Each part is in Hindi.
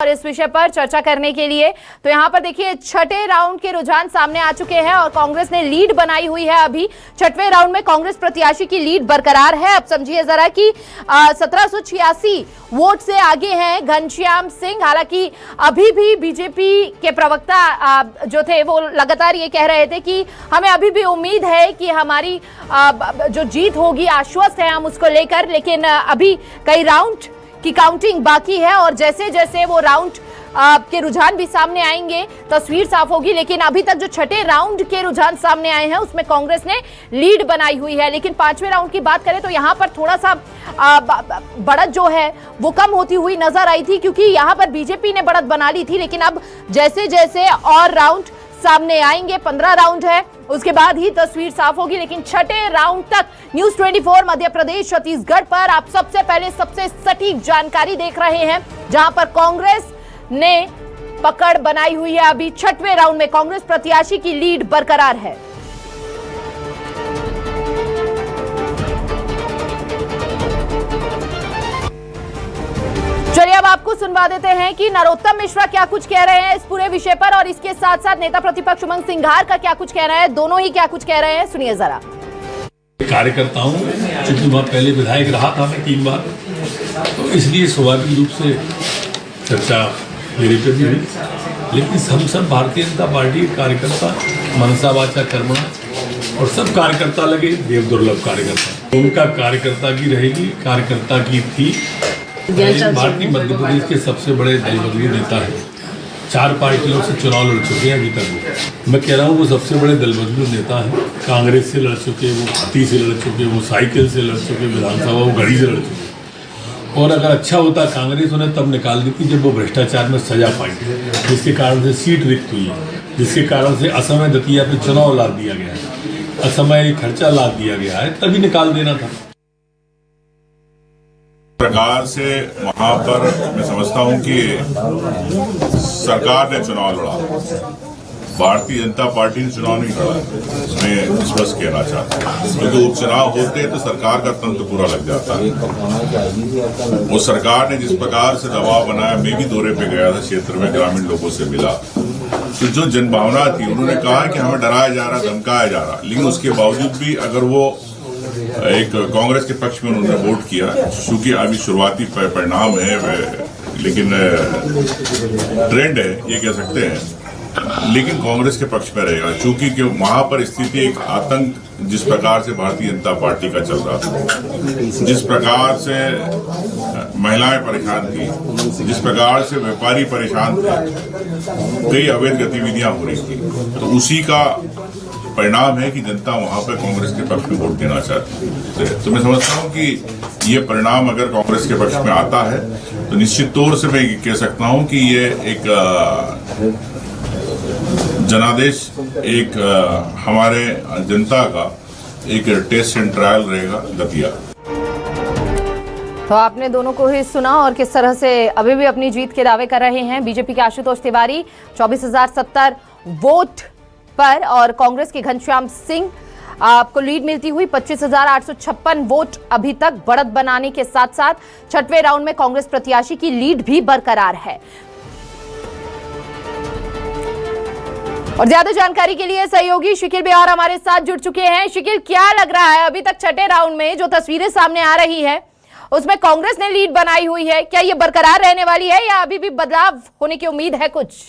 और इस विषय पर चर्चा करने के लिए। तो यहाँ पर देखिए छठे राउंड के रुझान सामने आ चुके हैं और कांग्रेस ने लीड बनाई हुई है। अभी छठवें राउंड में कांग्रेस प्रत्याशी की लीड बरकरार है। अब समझिए जरा कि 1786 वोट से आगे हैं घनश्याम सिंह। हालांकि अभी भी बीजेपी के प्रवक्ता जो थे वो लगातार ये कह रहे थे कि हमें अभी भी उम्मीद है कि हमारी जो जीत होगी, आश्वस्त है हम उसको लेकर, लेकिन अभी कई राउंड की काउंटिंग बाकी है और जैसे जैसे वो राउंड के रुझान भी सामने आएंगे तस्वीर साफ होगी। लेकिन अभी तक जो छठे राउंड के रुझान सामने आए हैं उसमें कांग्रेस ने लीड बनाई हुई है। लेकिन पांचवें राउंड की बात करें तो यहां पर थोड़ा सा बढ़त जो है वो कम होती हुई नजर आई थी, क्योंकि यहां पर बीजेपी ने बढ़त बना ली थी। लेकिन अब जैसे जैसे और राउंड सामने आएंगे, 15 राउंड है, उसके बाद ही तस्वीर साफ होगी। लेकिन छठे राउंड तक न्यूज 24 मध्य प्रदेश छत्तीसगढ़ पर आप सबसे पहले सबसे सटीक जानकारी देख रहे हैं, जहां पर कांग्रेस ने पकड़ बनाई हुई है। अभी छठवें राउंड में कांग्रेस प्रत्याशी की लीड बरकरार है। चलिए अब आपको सुनवा देते हैं कि नरोत्तम मिश्रा क्या कुछ कह रहे हैं इस पूरे विषय पर और इसके साथ साथ नेता प्रतिपक्ष उमंग सिंघार का क्या कुछ कहना है। दोनों ही क्या कुछ कह रहे हैं, सुनिए जरा। कार्यकर्ता हूं, चूंकि मैं पहले विधायक रहा था मैं 3 बार, तो इसलिए स्वाभाविक रूप से चर्चा मेरे पे भी हुई। लेकिन हम सब भारतीय जनता पार्टी के कार्यकर्ता मनसा वाचा कर्मणा और सब कार्यकर्ता लगे देव दुर्लभ कार्यकर्ता, उनका कार्यकर्ता की रहेगी, कार्यकर्ता की थी। भारतीय मध्य प्रदेश के सबसे बड़े दल बदलू नेता है, 4 पार्टियों से चुनाव लड़ चुके हैं अभी तक। मैं कह रहा हूँ वो सबसे बड़े दल बदलू नेता है। कांग्रेस से लड़ चुके, वो हाथी से लड़ चुके, वो साइकिल से लड़ चुके, विधानसभा वो घड़ी से लड़ चुके। और अगर अच्छा होता कांग्रेस उन्हें तब निकाल दी थी जब वो भ्रष्टाचार में सजा पाई, जिसके कारण से सीट रिक्त हुई है, जिसके कारण से असमय दतिया पे चुनाव लाद दिया गया है, असमय खर्चा लाद दिया गया है, तभी निकाल देना था। प्रकार से वहां पर मैं समझता हूं कि सरकार ने चुनाव लड़ा, भारतीय जनता पार्टी ने चुनाव नहीं लड़ा। मैं स्पष्ट कहना चाहता हूं, क्योंकि उपचुनाव होते तो सरकार का तंत्र पूरा लग जाता है। वो सरकार ने जिस प्रकार से दबाव बनाया, मैं भी दौरे पे गया था, क्षेत्र में ग्रामीण लोगों से मिला, तो जो जनभावना थी उन्होंने कहा कि हमें डराया जा रहा, धमकाया जा रहा, लेकिन उसके बावजूद भी अगर वो एक कांग्रेस के पक्ष में उन्होंने वोट किया, चूंकि अभी शुरुआती परिणाम है, लेकिन ट्रेंड है ये कह सकते हैं, लेकिन कांग्रेस के पक्ष में रहेगा, चूंकि वहां पर स्थिति एक आतंक जिस प्रकार से भारतीय जनता पार्टी का चल रहा था, जिस प्रकार से महिलाएं परेशान थी, जिस प्रकार से व्यापारी परेशान थे, कई अवैध गतिविधियां हो रही थी, तो उसी का परिणाम है कि जनता वहां पर कांग्रेस के पक्ष में वोट देना चाहती है। तो मैं समझता हूं कि ये परिणाम अगर कांग्रेस के पक्ष में आता है तो निश्चित तौर से मैं क्या सकता हूं कि ये एक जनादेश, एक हमारे जनता का एक टेस्ट एंड ट्रायल रहेगा दतिया। तो आपने दोनों को ही सुना और किस तरह से अभी भी अपनी जीत के दावे कर रहे हैं। बीजेपी के आशुतोष तिवारी 24,070 वोट पर और कांग्रेस के घनश्याम सिंह आपको लीड मिलती हुई 25,856 वोट अभी तक बढ़त बनाने के साथ साथ छठवें राउंड में कांग्रेस प्रत्याशी की लीड भी बरकरार है। और ज्यादा जानकारी के लिए सहयोगी शिकिल बिहार हमारे साथ जुड़ चुके हैं। शिकिल, क्या लग रहा है अभी तक छठे राउंड में जो तस्वीरें सामने आ रही है उसमें कांग्रेस ने लीड बनाई हुई है, क्या ये बरकरार रहने वाली है या अभी भी बदलाव होने की उम्मीद है कुछ?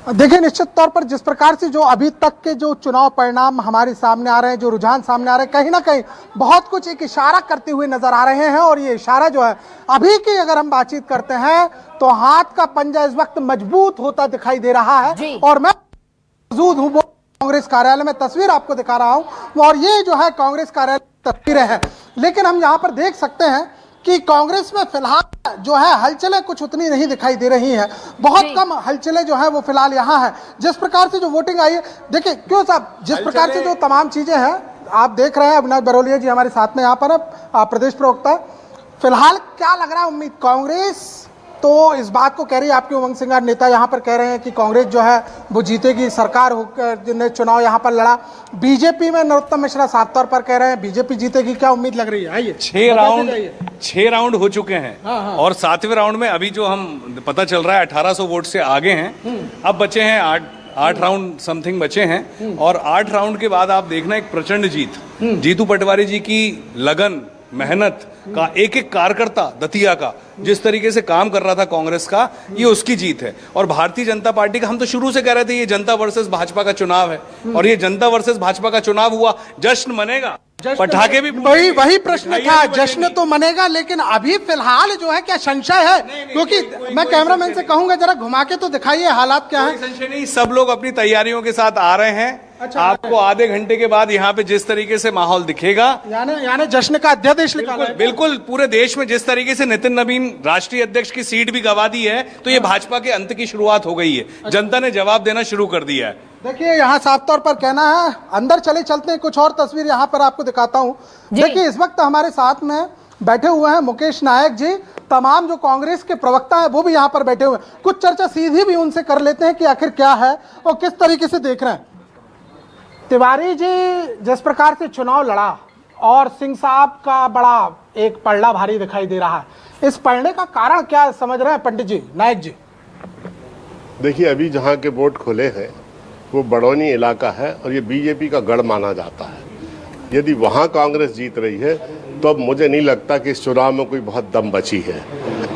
देखिए, निश्चित तौर पर जिस प्रकार से जो अभी तक के जो चुनाव परिणाम हमारे सामने आ रहे हैं, जो रुझान सामने आ रहे हैं, कहीं ना कहीं बहुत कुछ एक इशारा करते हुए नजर आ रहे हैं। और ये इशारा जो है अभी की अगर हम बातचीत करते हैं तो हाथ का पंजा इस वक्त मजबूत होता दिखाई दे रहा है। और मैं मौजूद हूँ कांग्रेस कार्यालय में, तस्वीर आपको दिखा रहा हूँ और ये जो है कांग्रेस कार्यालय की तस्वीरें हैं। लेकिन हम यहाँ पर देख सकते हैं कि कांग्रेस में फिलहाल जो है हलचलें कुछ उतनी नहीं दिखाई दे रही हैं, बहुत कम हलचलें जो है वो फिलहाल यहाँ है। जिस प्रकार से जो वोटिंग आई है, देखिए क्यों साहब, जिस प्रकार से जो तमाम चीजें हैं आप देख रहे हैं। अविनाश बरोलिया जी हमारे साथ में यहाँ पर प्रदेश प्रवक्ता, फिलहाल क्या लग रहा है उम्मीद कांग्रेस तो इस बात को कह रही है आपके उमंग सिंगार नेता, यहाँ पर कह रहे हैं कि कांग्रेस जो है वो जीतेगी, सरकार ने चुनाव यहाँ पर लड़ा। बीजेपी में नरोत्तम मिश्रा साफ तौर पर कह रहे हैं बीजेपी जीतेगी, क्या उम्मीद लग रही है? आइए, 6 राउंड हो चुके हैं। और 7वें राउंड में अभी जो हम पता चल रहा है 1800 वोट से आगे हैं। अब बचे हैं 8 राउंड समथिंग बचे हैं। और 8 राउंड के बाद आप देखना एक प्रचंड जीत। जीतू पटवारी जी की लगन, मेहनत का एक एक कार्यकर्ता दतिया का जिस तरीके से काम कर रहा था कांग्रेस का, ये उसकी जीत है। और भारतीय जनता पार्टी का हम तो शुरू से कह रहे थे ये जनता वर्सेस भाजपा का चुनाव है, और ये जनता वर्सेस भाजपा का चुनाव हुआ। जश्न मनेगा, पटाखे भी, वही प्रश्न था। जश्न तो मनेगा, लेकिन अभी फिलहाल जो है क्या संशय है? क्योंकि मैं कैमरामैन से कहूंगा जरा घुमा के तो दिखाइए हालात क्या है। संशय नहीं, सब लोग अपनी तैयारियों के साथ आ रहे हैं। अच्छा, आपको आधे घंटे के बाद यहाँ पे जिस तरीके से माहौल दिखेगा, यानी जश्न का अध्यादेश निकाला है। बिल्कुल पूरे देश में जिस तरीके से नितिन नवीन राष्ट्रीय अध्यक्ष की सीट भी गवा दी है, तो ये भाजपा के अंत की शुरुआत हो गई है। जनता ने जवाब देना शुरू कर दिया है। देखिए यहाँ साफ तौर पर कहना है, अंदर चलते हैं, कुछ और तस्वीर यहाँ पर आपको दिखाता हूँ। देखिए इस वक्त हमारे साथ में बैठे हुए हैं मुकेश नायक जी, तमाम जो कांग्रेस के प्रवक्ता हैं वो भी यहाँ पर बैठे हुए हैं। कुछ चर्चा सीधी भी उनसे कर लेते हैं कि आखिर क्या है और किस तरीके से देख रहे हैं। तिवारी जी, जिस प्रकार से चुनाव लड़ा और सिंह साहब का बड़ा एक पलड़ा भारी दिखाई दे रहा है, इस पलड़े का कारण क्या समझ रहे हैं पंडित जी, नायक जी? देखिए अभी जहाँ के वोट खुले हैं वो बड़ौनी इलाका है और ये बीजेपी का गढ़ माना जाता है। यदि वहाँ कांग्रेस जीत रही है तो अब मुझे नहीं लगता कि इस चुनाव में कोई बहुत दम बची है।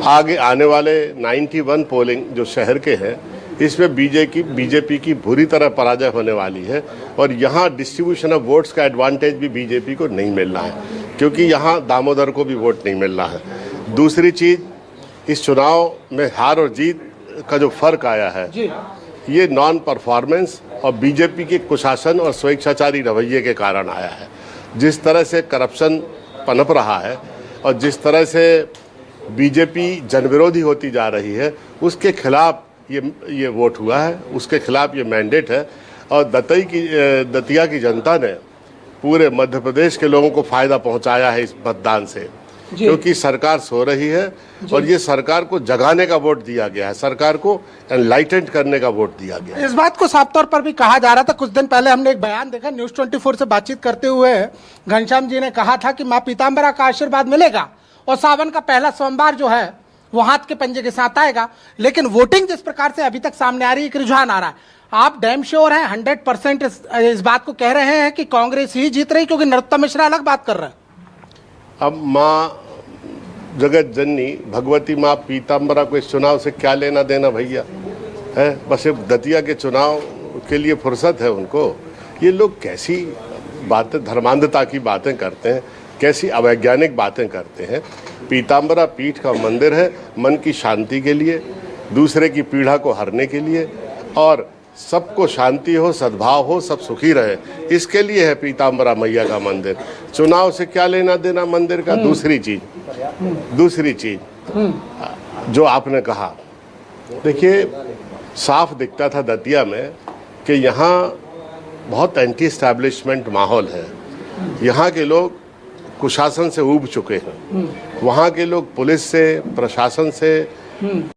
आगे आने वाले 91 पोलिंग जो शहर के हैं, इसमें बीजेपी की बुरी तरह पराजय होने वाली है। और यहाँ डिस्ट्रीब्यूशन ऑफ वोट्स का एडवांटेज भी बीजेपी को नहीं मिल रहा है, क्योंकि यहाँ दामोदर को भी वोट नहीं मिल रहा है। दूसरी चीज़, इस चुनाव में हार और जीत का जो फर्क आया है ये नॉन परफॉर्मेंस और बीजेपी के कुशासन और स्वेच्छाचारी रवैये के कारण आया है। जिस तरह से करप्शन पनप रहा है और जिस तरह से बीजेपी जनविरोधी होती जा रही है, उसके खिलाफ ये वोट हुआ है, उसके खिलाफ ये मैंडेट है। और दतिया की जनता ने पूरे मध्य प्रदेश के लोगों को फायदा पहुंचाया है इस मतदान से, क्योंकि सरकार सो रही है और ये सरकार को जगाने का वोट दिया गया है, सरकार को एनलाइटेंड करने का वोट दिया गया है। इस बात को साफ तौर पर भी कहा जा रहा था। कुछ दिन पहले हमने एक बयान देखा, न्यूज़ 24 से बातचीत करते हुए घनश्याम जी ने कहा था कि माँ पीताम्बरा का आशीर्वाद मिलेगा और सावन का पहला सोमवार जो है वो हाथ के पंजे के साथ आएगा। लेकिन वोटिंग जिस प्रकार से अभी तक सामने आ रही है, एक रुझान आ रहा है, आप डैम श्योर हैं 100% इस बात को कह रहे हैं कि कांग्रेस ही जीत रही, क्योंकि नरोत्तम मिश्रा अलग बात कर रहे हैं। अब माँ जगत जननी भगवती माँ पीताम्बरा को इस चुनाव से क्या लेना देना भैया है? बस एक दतिया के चुनाव के लिए फुर्सत है उनको। ये लोग कैसी बातें, धर्मांधता की बातें करते हैं, कैसी अवैज्ञानिक बातें करते हैं। पीताम्बरा पीठ का मंदिर है मन की शांति के लिए, दूसरे की पीड़ा को हरने के लिए, और सबको शांति हो, सद्भाव हो, सब सुखी रहे, इसके लिए है पीताम्बरा मैया का मंदिर। चुनाव से क्या लेना देना मंदिर का? दूसरी चीज जो आपने कहा, देखिए साफ दिखता था दतिया में कि यहाँ बहुत एंटी एस्टैब्लिशमेंट माहौल है। यहाँ के लोग कुशासन से ऊब चुके हैं, वहाँ के लोग पुलिस से, प्रशासन से